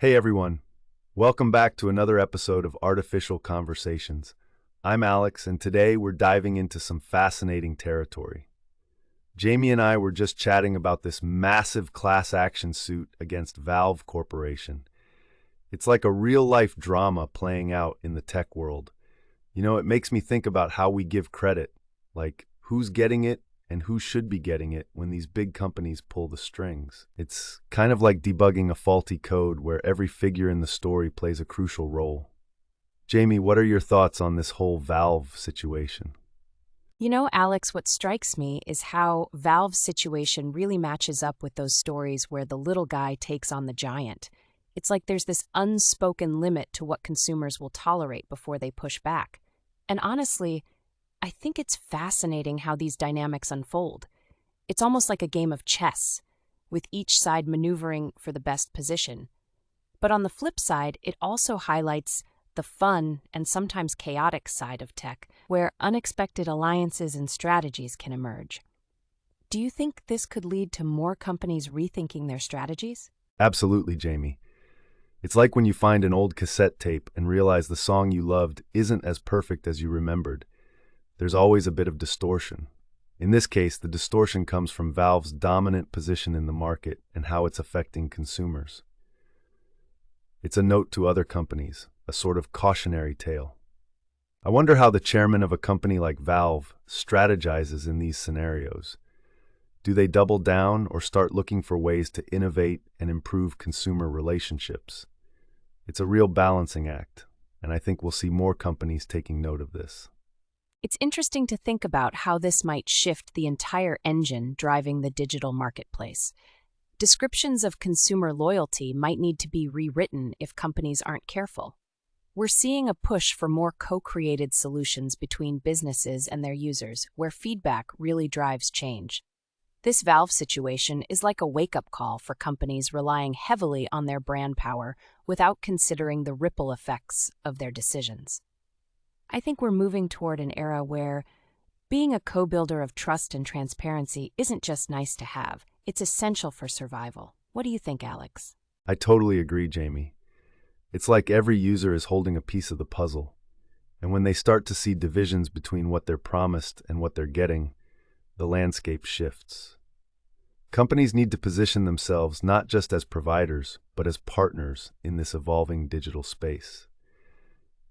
Hey everyone, welcome back to another episode of Artificial Conversations. I'm Alex, and today we're diving into some fascinating territory. Jamie and I were just chatting about this massive class action suit against Valve Corporation. It's like a real-life drama playing out in the tech world. It makes me think about how we give credit, like who's getting it and who should be getting it when these big companies pull the strings. It's kind of like debugging a faulty code where every figure in the story plays a crucial role. Jamie, what are your thoughts on this whole Valve situation? Alex, what strikes me is how Valve's situation really matches up with those stories where the little guy takes on the giant. It's like there's this unspoken limit to what consumers will tolerate before they push back. And honestly, I think it's fascinating how these dynamics unfold. It's almost like a game of chess, with each side maneuvering for the best position. But on the flip side, it also highlights the fun and sometimes chaotic side of tech, where unexpected alliances and strategies can emerge. Do you think this could lead to more companies rethinking their strategies? Absolutely, Jamie. It's like when you find an old cassette tape and realize the song you loved isn't as perfect as you remembered. There's always a bit of distortion. In this case, the distortion comes from Valve's dominant position in the market and how it's affecting consumers. It's a note to other companies, a sort of cautionary tale. I wonder how the chairman of a company like Valve strategizes in these scenarios. Do they double down or start looking for ways to innovate and improve consumer relationships? It's a real balancing act, and I think we'll see more companies taking note of this. It's interesting to think about how this might shift the entire engine driving the digital marketplace. Descriptions of consumer loyalty might need to be rewritten if companies aren't careful. We're seeing a push for more co-created solutions between businesses and their users, where feedback really drives change. This Valve situation is like a wake-up call for companies relying heavily on their brand power without considering the ripple effects of their decisions. I think we're moving toward an era where being a co-builder of trust and transparency isn't just nice to have, it's essential for survival. What do you think, Alex? I totally agree, Jamie. It's like every user is holding a piece of the puzzle, and when they start to see divisions between what they're promised and what they're getting, the landscape shifts. Companies need to position themselves not just as providers, but as partners in this evolving digital space.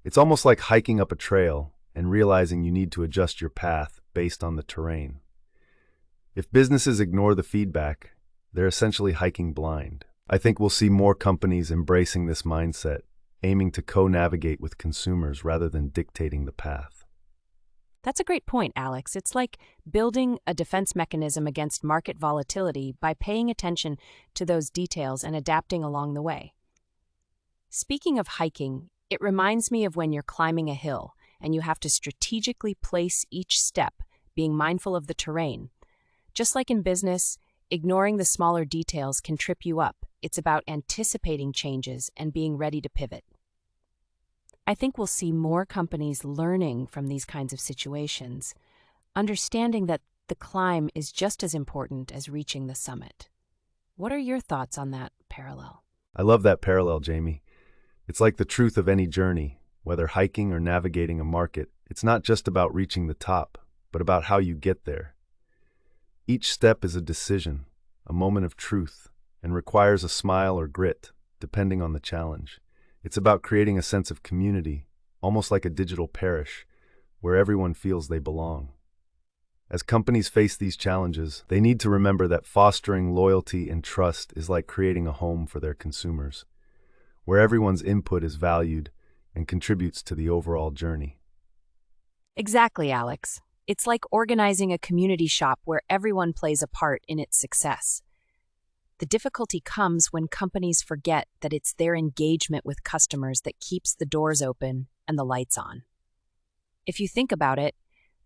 It's almost like hiking up a trail and realizing you need to adjust your path based on the terrain. If businesses ignore the feedback, they're essentially hiking blind. I think we'll see more companies embracing this mindset, aiming to co-navigate with consumers rather than dictating the path. That's a great point, Alex. It's like building a defense mechanism against market volatility by paying attention to those details and adapting along the way. Speaking of hiking, it reminds me of when you're climbing a hill and you have to strategically place each step, being mindful of the terrain. Just like in business, ignoring the smaller details can trip you up. It's about anticipating changes and being ready to pivot. I think we'll see more companies learning from these kinds of situations, understanding that the climb is just as important as reaching the summit. What are your thoughts on that parallel? I love that parallel, Jamie. It's like the truth of any journey, whether hiking or navigating a market. It's not just about reaching the top, but about how you get there. Each step is a decision, a moment of truth, and requires a smile or grit, depending on the challenge. It's about creating a sense of community, almost like a digital parish, where everyone feels they belong. As companies face these challenges, they need to remember that fostering loyalty and trust is like creating a home for their consumers, where everyone's input is valued and contributes to the overall journey. Exactly, Alex. It's like organizing a community shop where everyone plays a part in its success. The difficulty comes when companies forget that it's their engagement with customers that keeps the doors open and the lights on. If you think about it,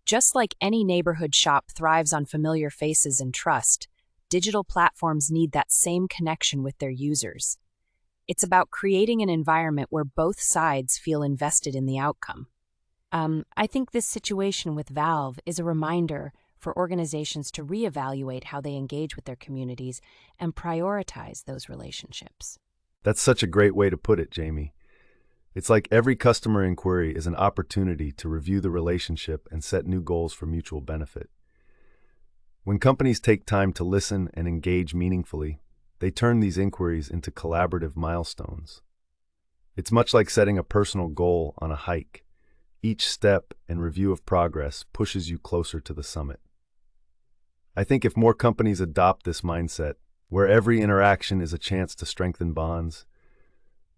just like any neighborhood shop thrives on familiar faces and trust, digital platforms need that same connection with their users. It's about creating an environment where both sides feel invested in the outcome. I think this situation with Valve is a reminder for organizations to reevaluate how they engage with their communities and prioritize those relationships. That's such a great way to put it, Jamie. It's like every customer inquiry is an opportunity to review the relationship and set new goals for mutual benefit. When companies take time to listen and engage meaningfully, they turn these inquiries into collaborative milestones. It's much like setting a personal goal on a hike. Each step and review of progress pushes you closer to the summit. I think if more companies adopt this mindset, where every interaction is a chance to strengthen bonds,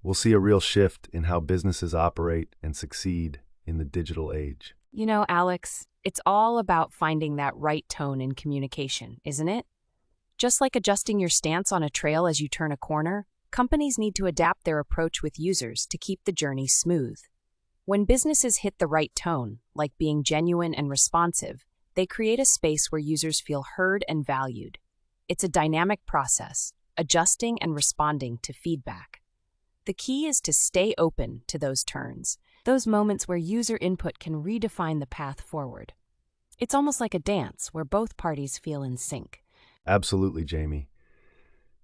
we'll see a real shift in how businesses operate and succeed in the digital age. You know, Alex, it's all about finding that right tone in communication, isn't it? Just like adjusting your stance on a trail as you turn a corner, companies need to adapt their approach with users to keep the journey smooth. When businesses hit the right tone, like being genuine and responsive, they create a space where users feel heard and valued. It's a dynamic process, adjusting and responding to feedback. The key is to stay open to those turns, those moments where user input can redefine the path forward. It's almost like a dance where both parties feel in sync. Absolutely, Jamie.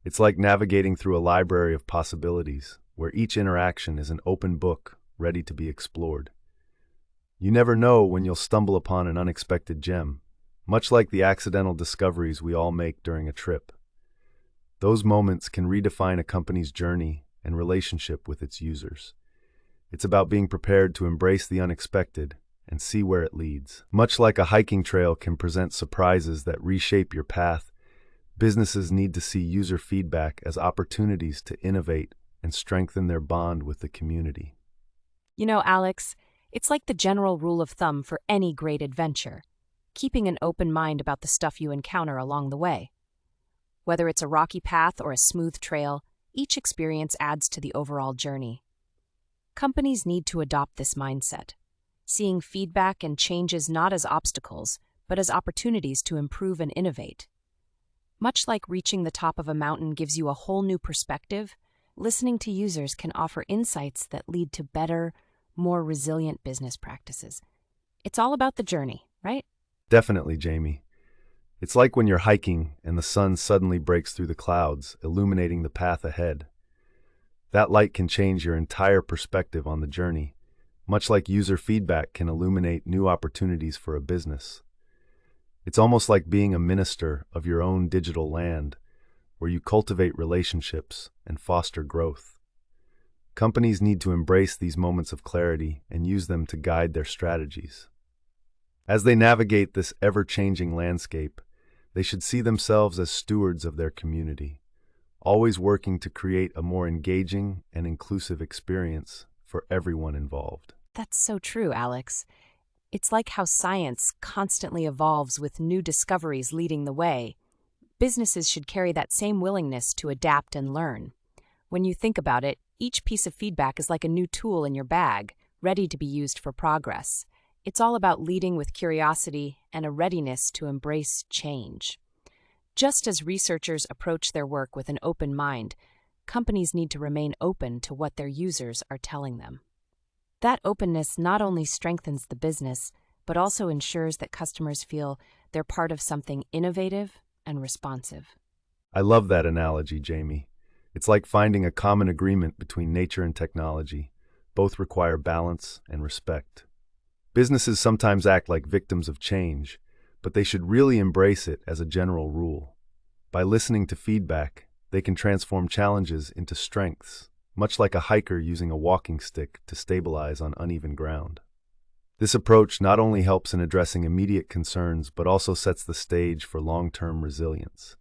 It's like navigating through a library of possibilities, where each interaction is an open book ready to be explored. You never know when you'll stumble upon an unexpected gem, much like the accidental discoveries we all make during a trip. Those moments can redefine a company's journey and relationship with its users. It's about being prepared to embrace the unexpected and see where it leads. Much like a hiking trail can present surprises that reshape your path, businesses need to see user feedback as opportunities to innovate and strengthen their bond with the community. You know, Alex, it's like the general rule of thumb for any great adventure, keeping an open mind about the stuff you encounter along the way. Whether it's a rocky path or a smooth trail, each experience adds to the overall journey. Companies need to adopt this mindset, seeing feedback and changes not as obstacles, but as opportunities to improve and innovate. Much like reaching the top of a mountain gives you a whole new perspective, listening to users can offer insights that lead to better, more resilient business practices. It's all about the journey, right? Definitely, Jamie. It's like when you're hiking and the sun suddenly breaks through the clouds, illuminating the path ahead. That light can change your entire perspective on the journey, much like user feedback can illuminate new opportunities for a business. It's almost like being a minister of your own digital land, where you cultivate relationships and foster growth. Companies need to embrace these moments of clarity and use them to guide their strategies. As they navigate this ever-changing landscape, they should see themselves as stewards of their community, always working to create a more engaging and inclusive experience for everyone involved. That's so true, Alex. It's like how science constantly evolves with new discoveries leading the way. Businesses should carry that same willingness to adapt and learn. When you think about it, each piece of feedback is like a new tool in your bag, ready to be used for progress. It's all about leading with curiosity and a readiness to embrace change. Just as researchers approach their work with an open mind, companies need to remain open to what their users are telling them. That openness not only strengthens the business, but also ensures that customers feel they're part of something innovative and responsive. I love that analogy, Jamie. It's like finding a common agreement between nature and technology. Both require balance and respect. Businesses sometimes act like victims of change, but they should really embrace it as a general rule. By listening to feedback, they can transform challenges into strengths, much like a hiker using a walking stick to stabilize on uneven ground. This approach not only helps in addressing immediate concerns, but also sets the stage for long-term resilience.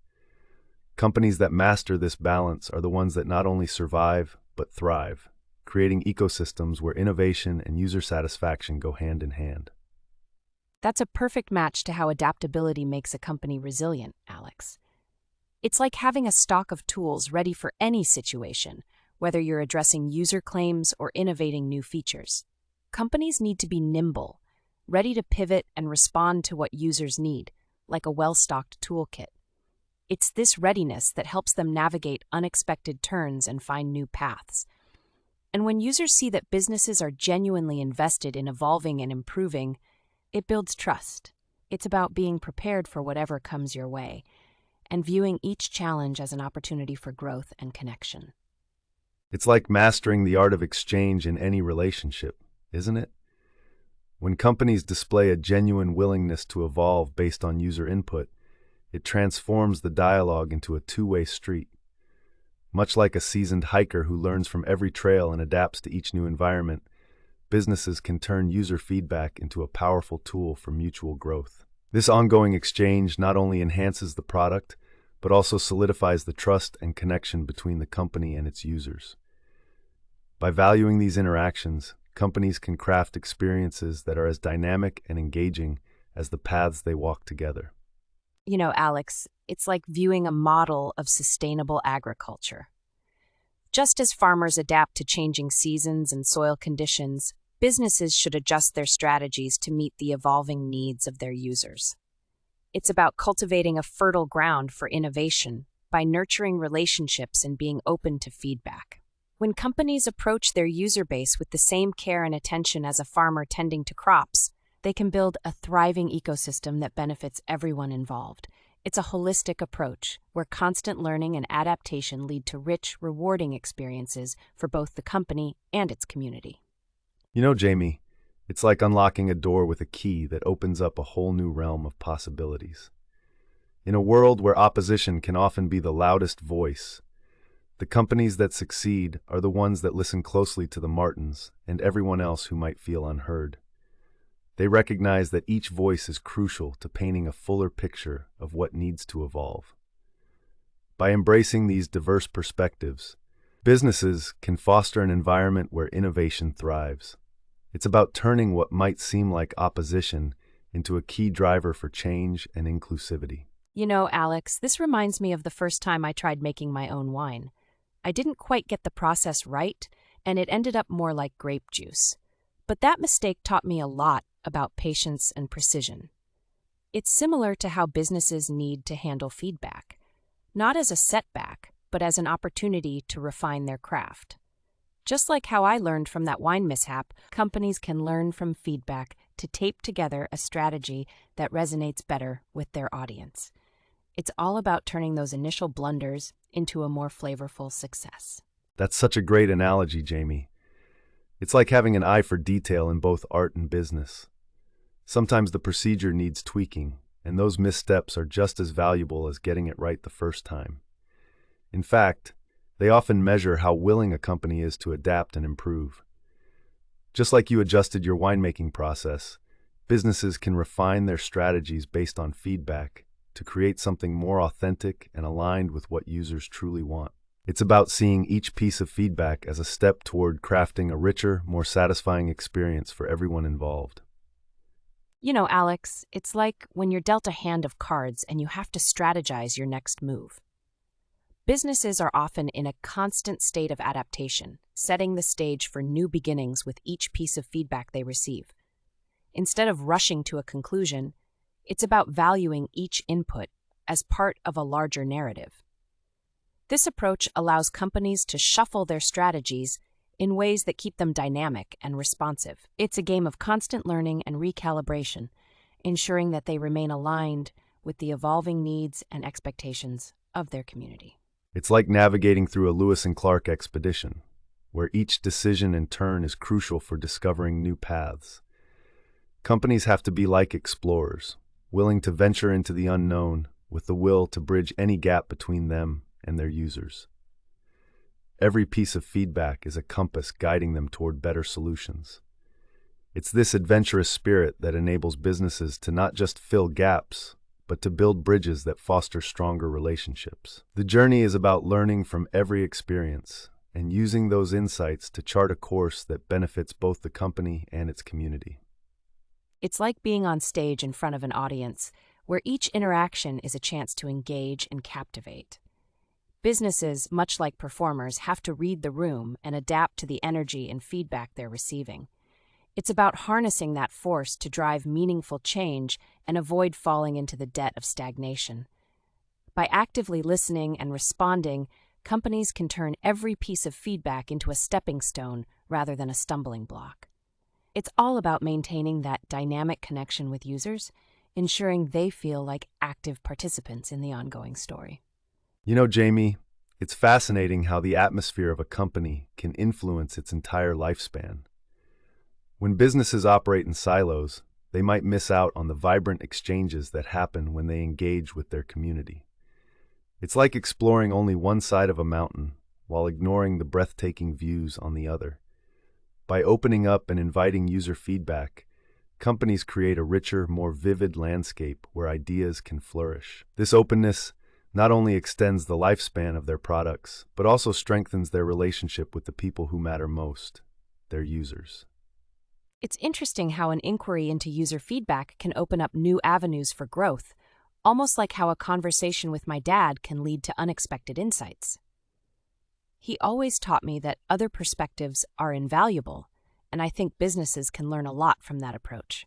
Companies that master this balance are the ones that not only survive, but thrive, creating ecosystems where innovation and user satisfaction go hand in hand. That's a perfect match to how adaptability makes a company resilient, Alex. It's like having a stock of tools ready for any situation, whether you're addressing user claims or innovating new features. Companies need to be nimble, ready to pivot and respond to what users need, like a well-stocked toolkit. It's this readiness that helps them navigate unexpected turns and find new paths. And when users see that businesses are genuinely invested in evolving and improving, it builds trust. It's about being prepared for whatever comes your way and viewing each challenge as an opportunity for growth and connection. It's like mastering the art of exchange in any relationship, isn't it? When companies display a genuine willingness to evolve based on user input, it transforms the dialogue into a two-way street. Much like a seasoned hiker who learns from every trail and adapts to each new environment, businesses can turn user feedback into a powerful tool for mutual growth. This ongoing exchange not only enhances the product, but also solidifies the trust and connection between the company and its users. By valuing these interactions, companies can craft experiences that are as dynamic and engaging as the paths they walk together. You know, Alex, it's like viewing a model of sustainable agriculture. Just as farmers adapt to changing seasons and soil conditions, businesses should adjust their strategies to meet the evolving needs of their users. It's about cultivating a fertile ground for innovation by nurturing relationships and being open to feedback. When companies approach their user base with the same care and attention as a farmer tending to crops, they can build a thriving ecosystem that benefits everyone involved. It's a holistic approach where constant learning and adaptation lead to rich, rewarding experiences for both the company and its community. You know, Jamie, it's like unlocking a door with a key that opens up a whole new realm of possibilities. In a world where opposition can often be the loudest voice, the companies that succeed are the ones that listen closely to the Martins and everyone else who might feel unheard. They recognize that each voice is crucial to painting a fuller picture of what needs to evolve. By embracing these diverse perspectives, businesses can foster an environment where innovation thrives. It's about turning what might seem like opposition into a key driver for change and inclusivity. You know, Alex, this reminds me of the first time I tried making my own wine. I didn't quite get the process right, and it ended up more like grape juice. But that mistake taught me a lot about patience and precision. It's similar to how businesses need to handle feedback, not as a setback, but as an opportunity to refine their craft. Just like how I learned from that wine mishap, companies can learn from feedback to tape together a strategy that resonates better with their audience. It's all about turning those initial blunders into a more flavorful success. That's such a great analogy, Jamie. It's like having an eye for detail in both art and business. Sometimes the procedure needs tweaking, and those missteps are just as valuable as getting it right the first time. In fact, they often measure how willing a company is to adapt and improve. Just like you adjusted your winemaking process, businesses can refine their strategies based on feedback to create something more authentic and aligned with what users truly want. It's about seeing each piece of feedback as a step toward crafting a richer, more satisfying experience for everyone involved. You know, Alex, it's like when you're dealt a hand of cards and you have to strategize your next move. Businesses are often in a constant state of adaptation, setting the stage for new beginnings with each piece of feedback they receive. Instead of rushing to a conclusion, it's about valuing each input as part of a larger narrative. This approach allows companies to shuffle their strategies in ways that keep them dynamic and responsive. It's a game of constant learning and recalibration, ensuring that they remain aligned with the evolving needs and expectations of their community. It's like navigating through a Lewis and Clark expedition, where each decision in turn is crucial for discovering new paths. Companies have to be like explorers, willing to venture into the unknown with the will to bridge any gap between them and their users. Every piece of feedback is a compass guiding them toward better solutions. It's this adventurous spirit that enables businesses to not just fill gaps, but to build bridges that foster stronger relationships. The journey is about learning from every experience and using those insights to chart a course that benefits both the company and its community. It's like being on stage in front of an audience, where each interaction is a chance to engage and captivate. Businesses, much like performers, have to read the room and adapt to the energy and feedback they're receiving. It's about harnessing that force to drive meaningful change and avoid falling into the debt of stagnation. By actively listening and responding, companies can turn every piece of feedback into a stepping stone rather than a stumbling block. It's all about maintaining that dynamic connection with users, ensuring they feel like active participants in the ongoing story. You know, Jamie, It's fascinating how the atmosphere of a company can influence its entire lifespan. When businesses operate in silos, they might miss out on the vibrant exchanges that happen when they engage with their community. It's like exploring only one side of a mountain while ignoring the breathtaking views on the other. By opening up and inviting user feedback, companies create a richer, more vivid landscape where ideas can flourish. This openness not only extends the lifespan of their products, but also strengthens their relationship with the people who matter most, their users. It's interesting how an inquiry into user feedback can open up new avenues for growth, almost like how a conversation with my dad can lead to unexpected insights. He always taught me that other perspectives are invaluable, and I think businesses can learn a lot from that approach.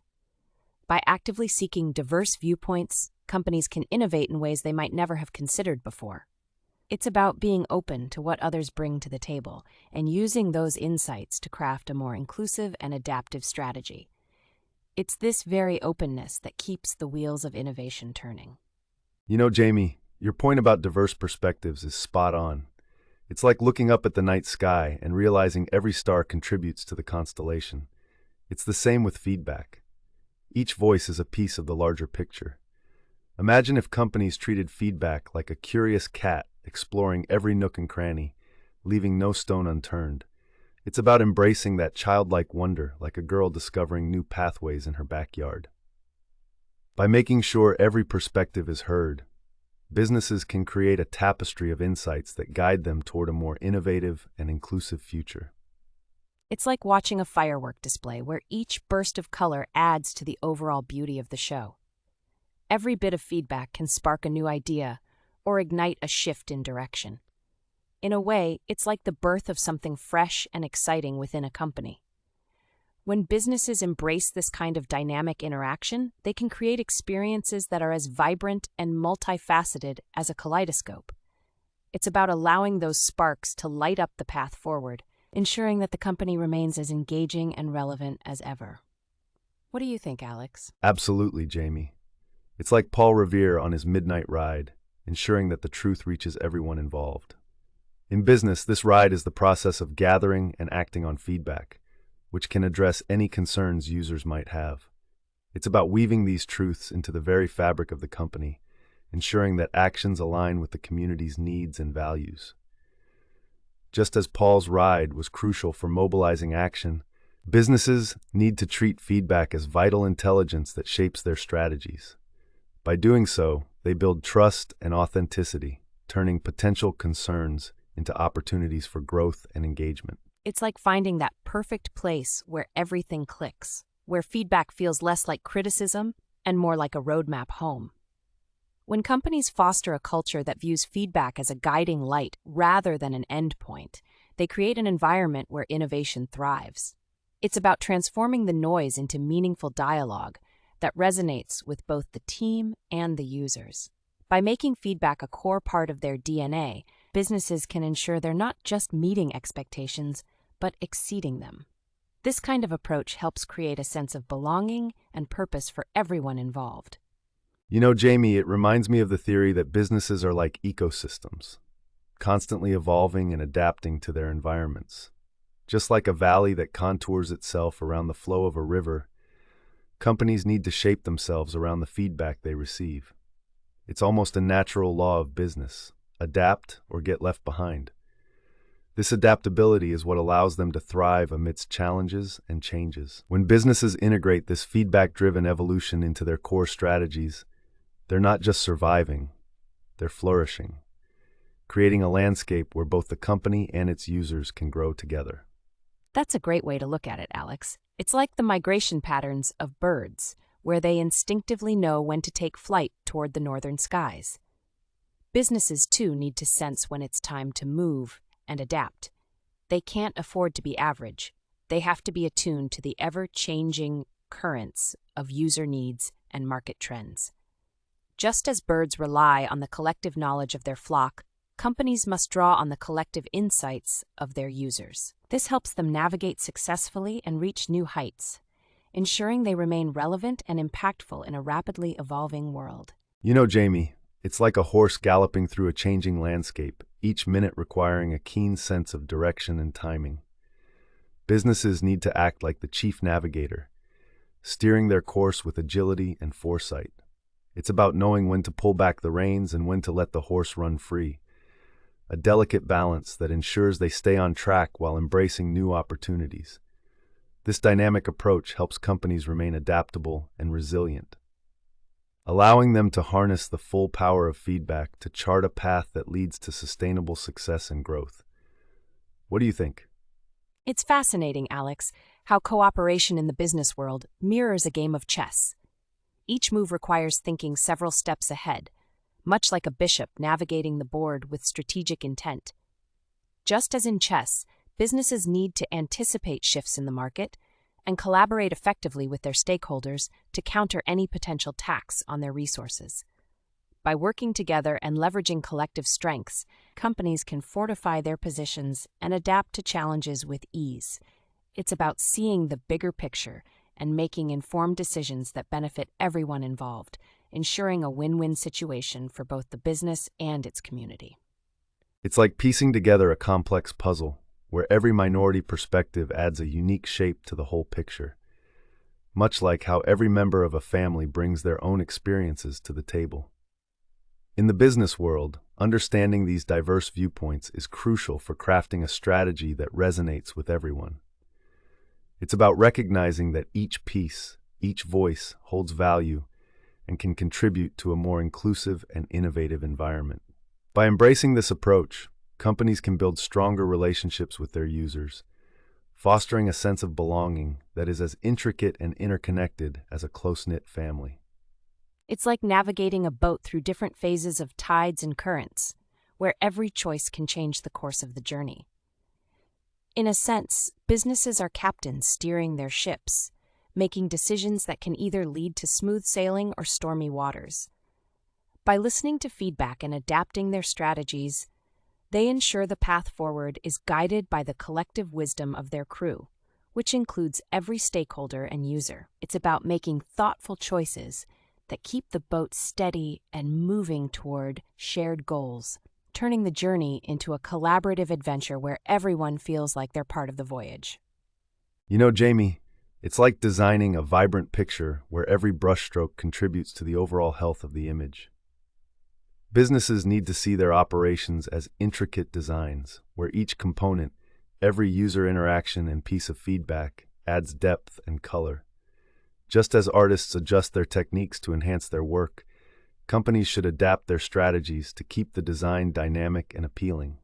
By actively seeking diverse viewpoints, companies can innovate in ways they might never have considered before. It's about being open to what others bring to the table and using those insights to craft a more inclusive and adaptive strategy. It's this very openness that keeps the wheels of innovation turning. You know, Jamie, your point about diverse perspectives is spot on. It's like looking up at the night sky and realizing every star contributes to the constellation. It's the same with feedback. Each voice is a piece of the larger picture. Imagine if companies treated feedback like a curious cat exploring every nook and cranny, leaving no stone unturned. It's about embracing that childlike wonder, like a girl discovering new pathways in her backyard. By making sure every perspective is heard, businesses can create a tapestry of insights that guide them toward a more innovative and inclusive future. It's like watching a firework display where each burst of color adds to the overall beauty of the show. Every bit of feedback can spark a new idea or ignite a shift in direction. In a way, it's like the birth of something fresh and exciting within a company. When businesses embrace this kind of dynamic interaction, they can create experiences that are as vibrant and multifaceted as a kaleidoscope. It's about allowing those sparks to light up the path forward, ensuring that the company remains as engaging and relevant as ever. What do you think, Alex? Absolutely, Jamie. It's like Paul Revere on his midnight ride, ensuring that the truth reaches everyone involved. In business, this ride is the process of gathering and acting on feedback, which can address any concerns users might have. It's about weaving these truths into the very fabric of the company, ensuring that actions align with the community's needs and values. Just as Paul's ride was crucial for mobilizing action, businesses need to treat feedback as vital intelligence that shapes their strategies. By doing so, they build trust and authenticity, turning potential concerns into opportunities for growth and engagement. It's like finding that perfect place where everything clicks, where feedback feels less like criticism and more like a roadmap home. When companies foster a culture that views feedback as a guiding light rather than an endpoint, they create an environment where innovation thrives. It's about transforming the noise into meaningful dialogue that resonates with both the team and the users. By making feedback a core part of their DNA, businesses can ensure they're not just meeting expectations, but exceeding them. This kind of approach helps create a sense of belonging and purpose for everyone involved. You know, Jamie, it reminds me of the theory that businesses are like ecosystems, constantly evolving and adapting to their environments. Just like a valley that contours itself around the flow of a river, companies need to shape themselves around the feedback they receive. It's almost a natural law of business: adapt or get left behind. This adaptability is what allows them to thrive amidst challenges and changes. When businesses integrate this feedback-driven evolution into their core strategies, they're not just surviving, they're flourishing, creating a landscape where both the company and its users can grow together. That's a great way to look at it, Alex. It's like the migration patterns of birds, where they instinctively know when to take flight toward the northern skies. Businesses, too, need to sense when it's time to move and adapt. They can't afford to be average. They have to be attuned to the ever-changing currents of user needs and market trends. Just as birds rely on the collective knowledge of their flock, companies must draw on the collective insights of their users. This helps them navigate successfully and reach new heights, ensuring they remain relevant and impactful in a rapidly evolving world. You know, Jamie, it's like a horse galloping through a changing landscape. each minute requiring a keen sense of direction and timing. Businesses need to act like the chief navigator, steering their course with agility and foresight. It's about knowing when to pull back the reins and when to let the horse run free, a delicate balance that ensures they stay on track while embracing new opportunities. This dynamic approach helps companies remain adaptable and resilient, allowing them to harness the full power of feedback to chart a path that leads to sustainable success and growth. What do you think? It's fascinating, Alex, how cooperation in the business world mirrors a game of chess. Each move requires thinking several steps ahead, much like a bishop navigating the board with strategic intent. Just as in chess, businesses need to anticipate shifts in the market and collaborate effectively with their stakeholders to counter any potential tax on their resources. By working together and leveraging collective strengths, companies can fortify their positions and adapt to challenges with ease. It's about seeing the bigger picture and making informed decisions that benefit everyone involved, ensuring a win-win situation for both the business and its community. It's like piecing together a complex puzzle, where every minority perspective adds a unique shape to the whole picture, much like how every member of a family brings their own experiences to the table. In the business world, understanding these diverse viewpoints is crucial for crafting a strategy that resonates with everyone. It's about recognizing that each piece, each voice holds value and can contribute to a more inclusive and innovative environment. By embracing this approach, companies can build stronger relationships with their users, fostering a sense of belonging that is as intricate and interconnected as a close-knit family. It's like navigating a boat through different phases of tides and currents, where every choice can change the course of the journey. In a sense, businesses are captains steering their ships, making decisions that can either lead to smooth sailing or stormy waters. By listening to feedback and adapting their strategies, they ensure the path forward is guided by the collective wisdom of their crew, which includes every stakeholder and user. It's about making thoughtful choices that keep the boat steady and moving toward shared goals, turning the journey into a collaborative adventure where everyone feels like they're part of the voyage. You know, Jamie, it's like designing a vibrant picture where every brushstroke contributes to the overall health of the image. Businesses need to see their operations as intricate designs, where each component, every user interaction and piece of feedback adds depth and color. Just as artists adjust their techniques to enhance their work, companies should adapt their strategies to keep the design dynamic and appealing.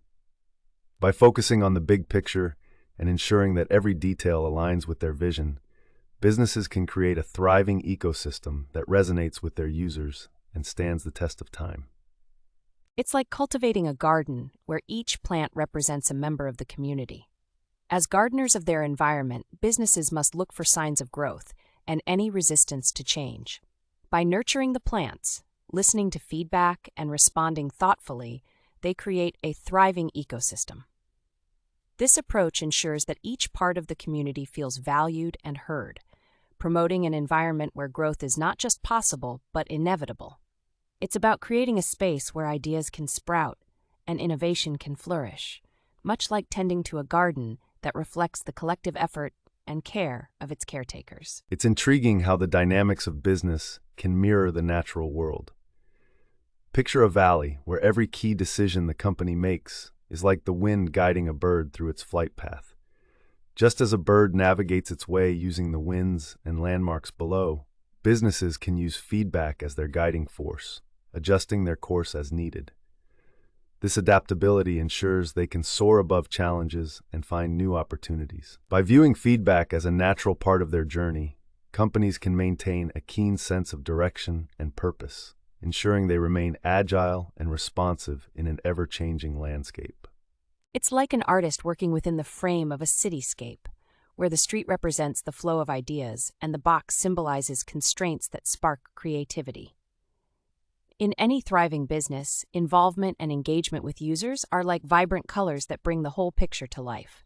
By focusing on the big picture and ensuring that every detail aligns with their vision, businesses can create a thriving ecosystem that resonates with their users and stands the test of time. It's like cultivating a garden where each plant represents a member of the community. As gardeners of their environment, businesses must look for signs of growth and any resistance to change. By nurturing the plants, listening to feedback, and responding thoughtfully, they create a thriving ecosystem. This approach ensures that each part of the community feels valued and heard, promoting an environment where growth is not just possible, but inevitable. It's about creating a space where ideas can sprout and innovation can flourish, much like tending to a garden that reflects the collective effort and care of its caretakers. It's intriguing how the dynamics of business can mirror the natural world. Picture a valley where every key decision the company makes is like the wind guiding a bird through its flight path. Just as a bird navigates its way using the winds and landmarks below, businesses can use feedback as their guiding force, adjusting their course as needed. This adaptability ensures they can soar above challenges and find new opportunities. By viewing feedback as a natural part of their journey, companies can maintain a keen sense of direction and purpose, ensuring they remain agile and responsive in an ever-changing landscape. It's like an artist working within the frame of a cityscape, where the street represents the flow of ideas and the box symbolizes constraints that spark creativity. In any thriving business, involvement and engagement with users are like vibrant colors that bring the whole picture to life.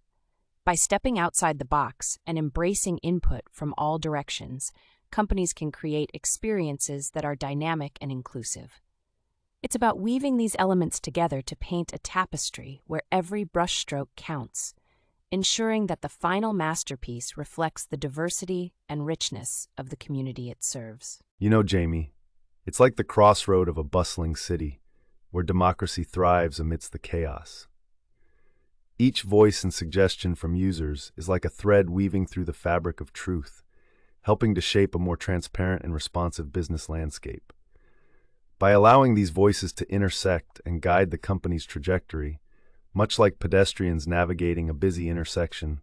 By stepping outside the box and embracing input from all directions, companies can create experiences that are dynamic and inclusive. It's about weaving these elements together to paint a tapestry where every brushstroke counts, ensuring that the final masterpiece reflects the diversity and richness of the community it serves. You know, Jamie, it's like the crossroad of a bustling city where democracy thrives amidst the chaos. Each voice and suggestion from users is like a thread weaving through the fabric of truth, helping to shape a more transparent and responsive business landscape. By allowing these voices to intersect and guide the company's trajectory, much like pedestrians navigating a busy intersection,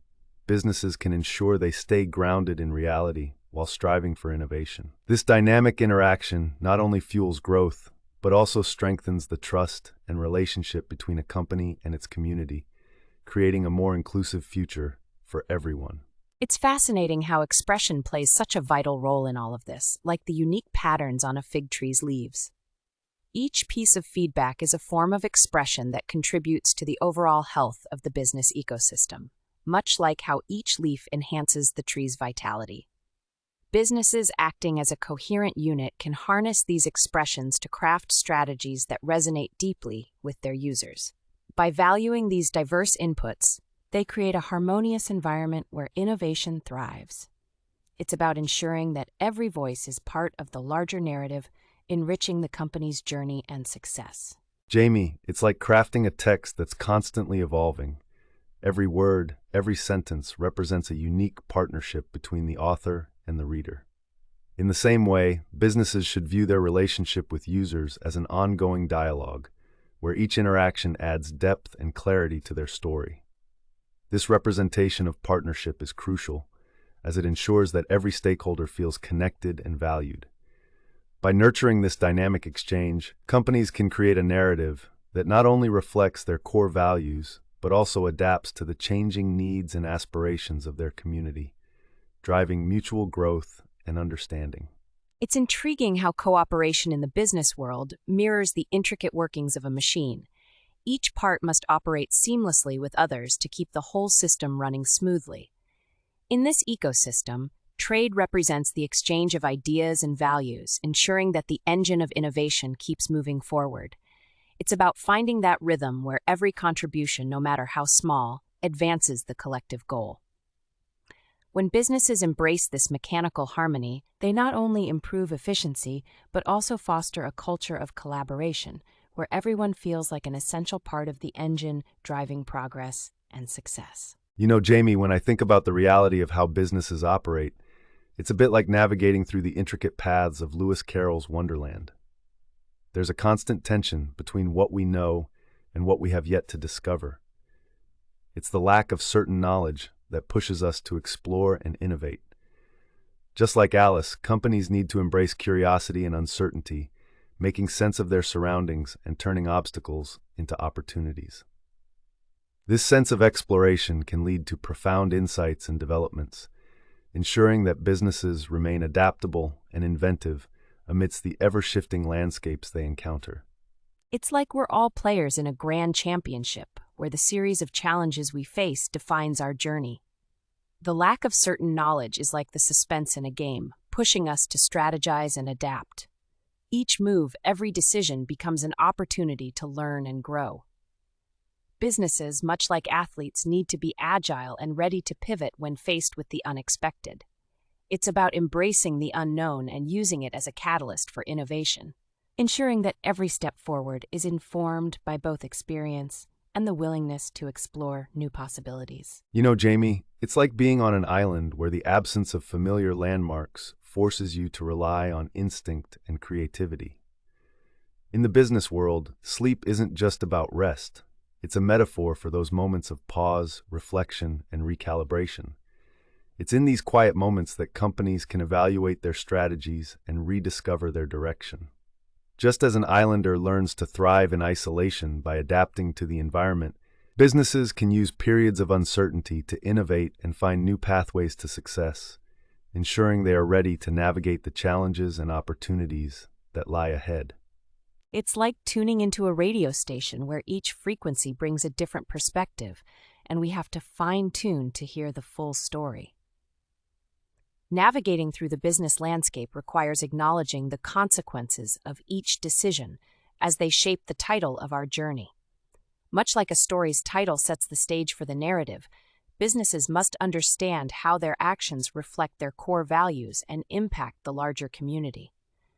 businesses can ensure they stay grounded in reality while striving for innovation. This dynamic interaction not only fuels growth, but also strengthens the trust and relationship between a company and its community, creating a more inclusive future for everyone. It's fascinating how expression plays such a vital role in all of this, like the unique patterns on a fig tree's leaves. Each piece of feedback is a form of expression that contributes to the overall health of the business ecosystem, much like how each leaf enhances the tree's vitality. Businesses acting as a coherent unit can harness these expressions to craft strategies that resonate deeply with their users. By valuing these diverse inputs, they create a harmonious environment where innovation thrives. It's about ensuring that every voice is part of the larger narrative, enriching the company's journey and success. Jamie, it's like crafting a text that's constantly evolving. Every word, every sentence represents a unique partnership between the author and the reader. In the same way, businesses should view their relationship with users as an ongoing dialogue, where each interaction adds depth and clarity to their story. This representation of partnership is crucial, as it ensures that every stakeholder feels connected and valued. By nurturing this dynamic exchange, companies can create a narrative that not only reflects their core values, but also adapts to the changing needs and aspirations of their community, driving mutual growth and understanding. It's intriguing how cooperation in the business world mirrors the intricate workings of a machine. Each part must operate seamlessly with others to keep the whole system running smoothly. In this ecosystem, trade represents the exchange of ideas and values, ensuring that the engine of innovation keeps moving forward. It's about finding that rhythm where every contribution, no matter how small, advances the collective goal. When businesses embrace this mechanical harmony, they not only improve efficiency, but also foster a culture of collaboration, where everyone feels like an essential part of the engine driving progress and success. You know, Jamie, when I think about the reality of how businesses operate, it's a bit like navigating through the intricate paths of Lewis Carroll's Wonderland. There's a constant tension between what we know and what we have yet to discover. It's the lack of certain knowledge that pushes us to explore and innovate. Just like Alice, companies need to embrace curiosity and uncertainty, making sense of their surroundings and turning obstacles into opportunities. This sense of exploration can lead to profound insights and developments, ensuring that businesses remain adaptable and inventive amidst the ever-shifting landscapes they encounter. It's like we're all players in a grand championship, where the series of challenges we face defines our journey. The lack of certain knowledge is like the suspense in a game, pushing us to strategize and adapt. Each move, every decision becomes an opportunity to learn and grow. Businesses, much like athletes, need to be agile and ready to pivot when faced with the unexpected. It's about embracing the unknown and using it as a catalyst for innovation, ensuring that every step forward is informed by both experience and the willingness to explore new possibilities. You know, Jamie, it's like being on an island where the absence of familiar landmarks forces you to rely on instinct and creativity. In the business world, sleep isn't just about rest. It's a metaphor for those moments of pause, reflection, and recalibration. It's in these quiet moments that companies can evaluate their strategies and rediscover their direction. Just as an islander learns to thrive in isolation by adapting to the environment, businesses can use periods of uncertainty to innovate and find new pathways to success, ensuring they are ready to navigate the challenges and opportunities that lie ahead. It's like tuning into a radio station where each frequency brings a different perspective, and we have to fine-tune to hear the full story. Navigating through the business landscape requires acknowledging the consequences of each decision as they shape the title of our journey. Much like a story's title sets the stage for the narrative, businesses must understand how their actions reflect their core values and impact the larger community.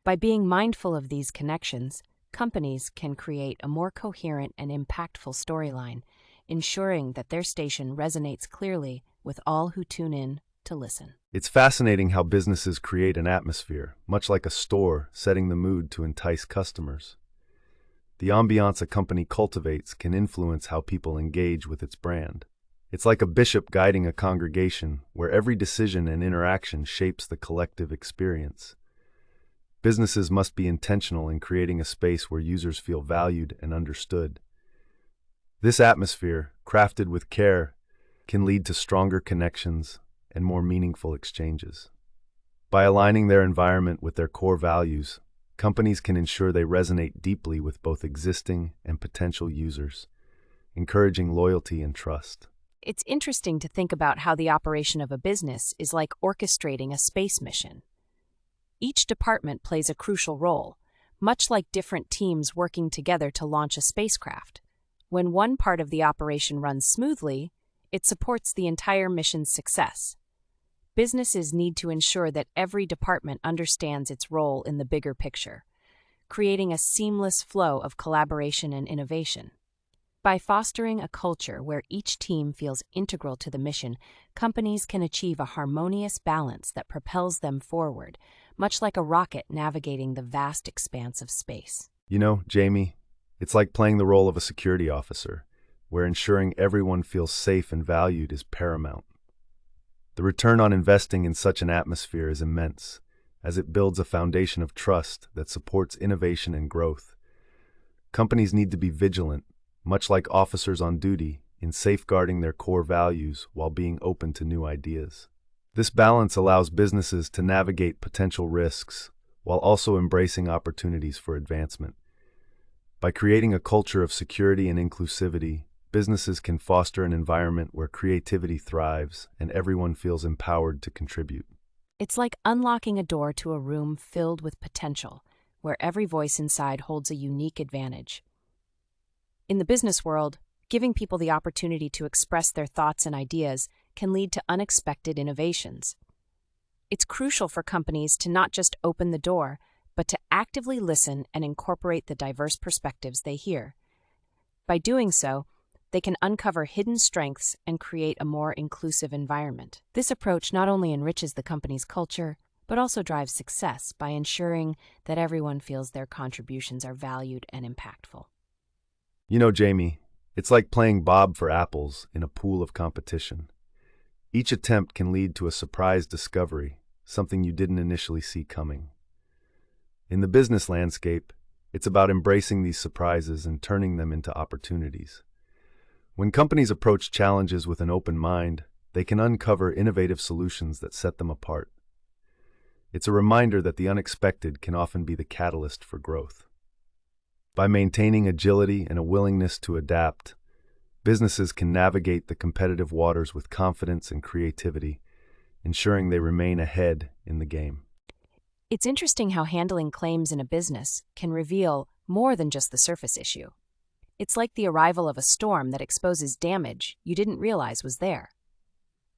By being mindful of these connections, companies can create a more coherent and impactful storyline, ensuring that their station resonates clearly with all who tune in to listen. It's fascinating how businesses create an atmosphere, much like a store setting the mood to entice customers. The ambiance a company cultivates can influence how people engage with its brand. It's like a bishop guiding a congregation where every decision and interaction shapes the collective experience. Businesses must be intentional in creating a space where users feel valued and understood. This atmosphere, crafted with care, can lead to stronger connections and more meaningful exchanges. By aligning their environment with their core values, companies can ensure they resonate deeply with both existing and potential users, encouraging loyalty and trust. It's interesting to think about how the operation of a business is like orchestrating a space mission. Each department plays a crucial role, much like different teams working together to launch a spacecraft. When one part of the operation runs smoothly, it supports the entire mission's success. Businesses need to ensure that every department understands its role in the bigger picture, creating a seamless flow of collaboration and innovation. By fostering a culture where each team feels integral to the mission, companies can achieve a harmonious balance that propels them forward, much like a rocket navigating the vast expanse of space. You know, Jamie, it's like playing the role of a security officer, where ensuring everyone feels safe and valued is paramount. The return on investing in such an atmosphere is immense, as it builds a foundation of trust that supports innovation and growth. Companies need to be vigilant, much like officers on duty, in safeguarding their core values while being open to new ideas. This balance allows businesses to navigate potential risks while also embracing opportunities for advancement. By creating a culture of security and inclusivity, businesses can foster an environment where creativity thrives and everyone feels empowered to contribute. It's like unlocking a door to a room filled with potential, where every voice inside holds a unique advantage. In the business world, giving people the opportunity to express their thoughts and ideas can lead to unexpected innovations. It's crucial for companies to not just open the door, but to actively listen and incorporate the diverse perspectives they hear. By doing so, they can uncover hidden strengths and create a more inclusive environment. This approach not only enriches the company's culture, but also drives success by ensuring that everyone feels their contributions are valued and impactful. You know, Jamie, it's like playing Bob for apples in a pool of competition. Each attempt can lead to a surprise discovery, something you didn't initially see coming. In the business landscape, it's about embracing these surprises and turning them into opportunities. When companies approach challenges with an open mind, they can uncover innovative solutions that set them apart. It's a reminder that the unexpected can often be the catalyst for growth. By maintaining agility and a willingness to adapt, businesses can navigate the competitive waters with confidence and creativity, ensuring they remain ahead in the game. It's interesting how handling claims in a business can reveal more than just the surface issue. It's like the arrival of a storm that exposes damage you didn't realize was there.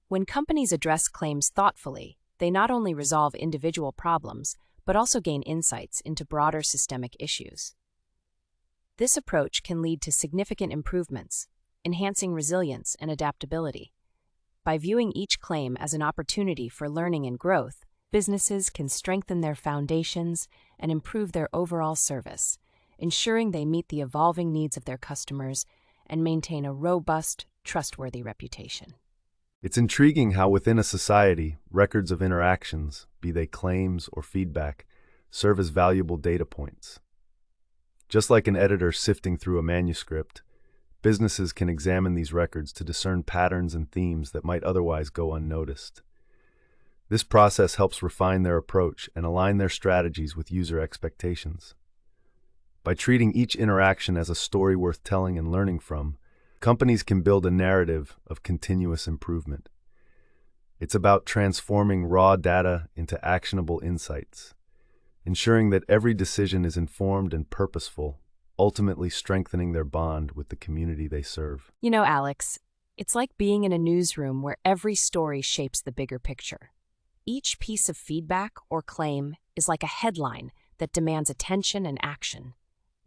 When companies address claims thoughtfully, they not only resolve individual problems, but also gain insights into broader systemic issues. This approach can lead to significant improvements, enhancing resilience and adaptability. By viewing each claim as an opportunity for learning and growth, businesses can strengthen their foundations and improve their overall service, ensuring they meet the evolving needs of their customers and maintain a robust, trustworthy reputation. It's intriguing how within a society, records of interactions, be they claims or feedback, serve as valuable data points. Just like an editor sifting through a manuscript, businesses can examine these records to discern patterns and themes that might otherwise go unnoticed. This process helps refine their approach and align their strategies with user expectations. By treating each interaction as a story worth telling and learning from, companies can build a narrative of continuous improvement. It's about transforming raw data into actionable insights, ensuring that every decision is informed and purposeful, ultimately strengthening their bond with the community they serve. You know, Alex, it's like being in a newsroom where every story shapes the bigger picture. Each piece of feedback or claim is like a headline that demands attention and action.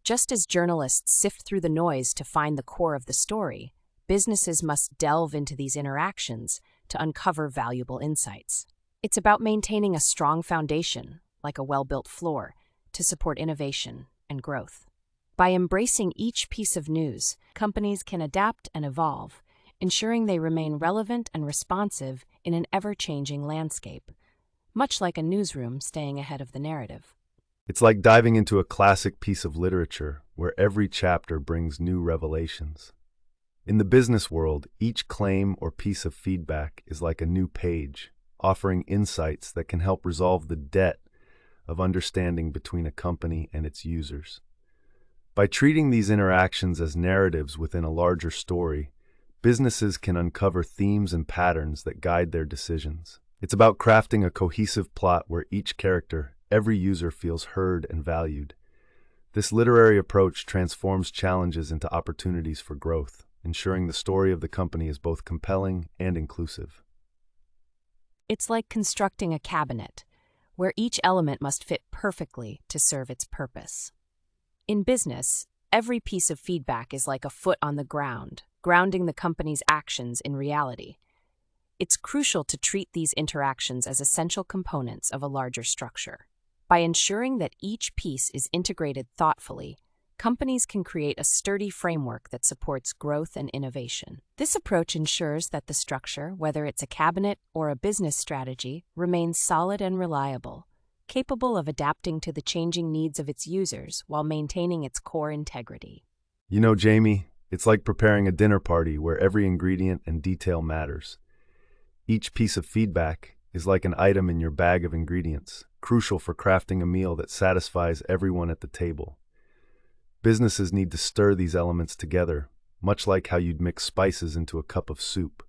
Just as journalists sift through the noise to find the core of the story, businesses must delve into these interactions to uncover valuable insights. It's about maintaining a strong foundation, like a well-built floor, to support innovation and growth. By embracing each piece of news, companies can adapt and evolve, ensuring they remain relevant and responsive in an ever-changing landscape, much like a newsroom staying ahead of the narrative. It's like diving into a classic piece of literature where every chapter brings new revelations. In the business world, each claim or piece of feedback is like a new page, offering insights that can help resolve the debt of understanding between a company and its users. By treating these interactions as narratives within a larger story, businesses can uncover themes and patterns that guide their decisions. It's about crafting a cohesive plot where each character, every user feels heard and valued. This literary approach transforms challenges into opportunities for growth, ensuring the story of the company is both compelling and inclusive. It's like constructing a cabinet, where each element must fit perfectly to serve its purpose. In business, every piece of feedback is like a foot on the ground, grounding the company's actions in reality. It's crucial to treat these interactions as essential components of a larger structure. By ensuring that each piece is integrated thoughtfully, companies can create a sturdy framework that supports growth and innovation. This approach ensures that the structure, whether it's a cabinet or a business strategy, remains solid and reliable, capable of adapting to the changing needs of its users while maintaining its core integrity. You know, Jamie, it's like preparing a dinner party where every ingredient and detail matters. Each piece of feedback is like an item in your bag of ingredients, crucial for crafting a meal that satisfies everyone at the table. Businesses need to stir these elements together, much like how you'd mix spices into a cup of soup,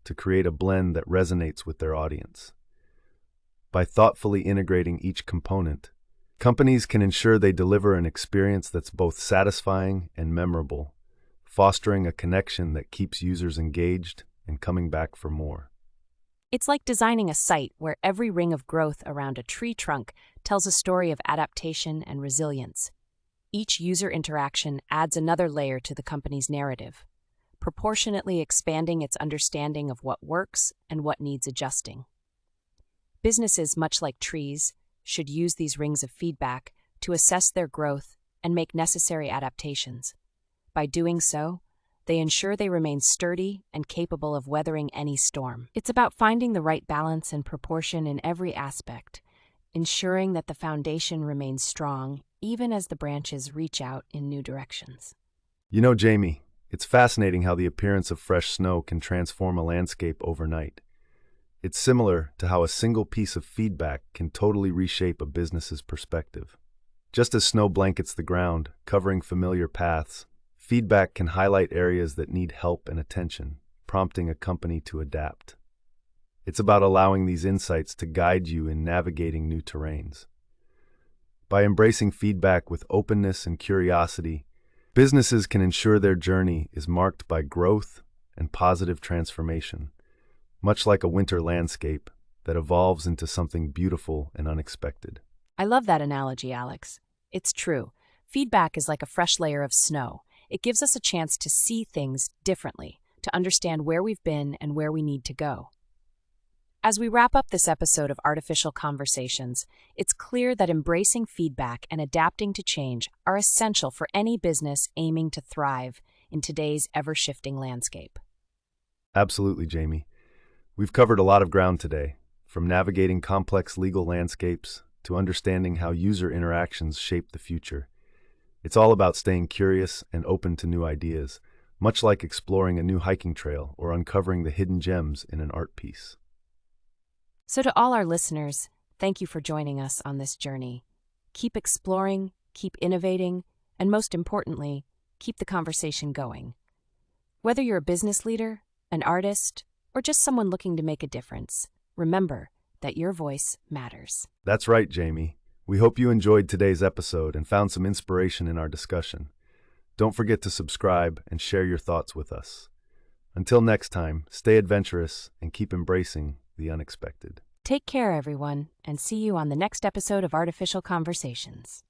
to create a blend that resonates with their audience. By thoughtfully integrating each component, companies can ensure they deliver an experience that's both satisfying and memorable, fostering a connection that keeps users engaged and coming back for more. It's like designing a site where every ring of growth around a tree trunk tells a story of adaptation and resilience. Each user interaction adds another layer to the company's narrative, proportionately expanding its understanding of what works and what needs adjusting. Businesses, much like trees, should use these rings of feedback to assess their growth and make necessary adaptations. By doing so, they ensure they remain sturdy and capable of weathering any storm. It's about finding the right balance and proportion in every aspect, ensuring that the foundation remains strong even as the branches reach out in new directions. You know, Jamie, it's fascinating how the appearance of fresh snow can transform a landscape overnight. It's similar to how a single piece of feedback can totally reshape a business's perspective. Just as snow blankets the ground, covering familiar paths, feedback can highlight areas that need help and attention, prompting a company to adapt. It's about allowing these insights to guide you in navigating new terrains. By embracing feedback with openness and curiosity, businesses can ensure their journey is marked by growth and positive transformation, much like a winter landscape that evolves into something beautiful and unexpected. I love that analogy, Alex. It's true. Feedback is like a fresh layer of snow. It gives us a chance to see things differently, to understand where we've been and where we need to go. As we wrap up this episode of Artificial Conversations, it's clear that embracing feedback and adapting to change are essential for any business aiming to thrive in today's ever-shifting landscape. Absolutely, Jamie. We've covered a lot of ground today, from navigating complex legal landscapes to understanding how user interactions shape the future. It's all about staying curious and open to new ideas, much like exploring a new hiking trail or uncovering the hidden gems in an art piece. So to all our listeners, thank you for joining us on this journey. Keep exploring, keep innovating, and most importantly, keep the conversation going. Whether you're a business leader, an artist, or just someone looking to make a difference, remember that your voice matters. That's right, Jamie. We hope you enjoyed today's episode and found some inspiration in our discussion. Don't forget to subscribe and share your thoughts with us. Until next time, stay adventurous and keep embracing the unexpected. Take care, everyone, and see you on the next episode of Artificial Conversations.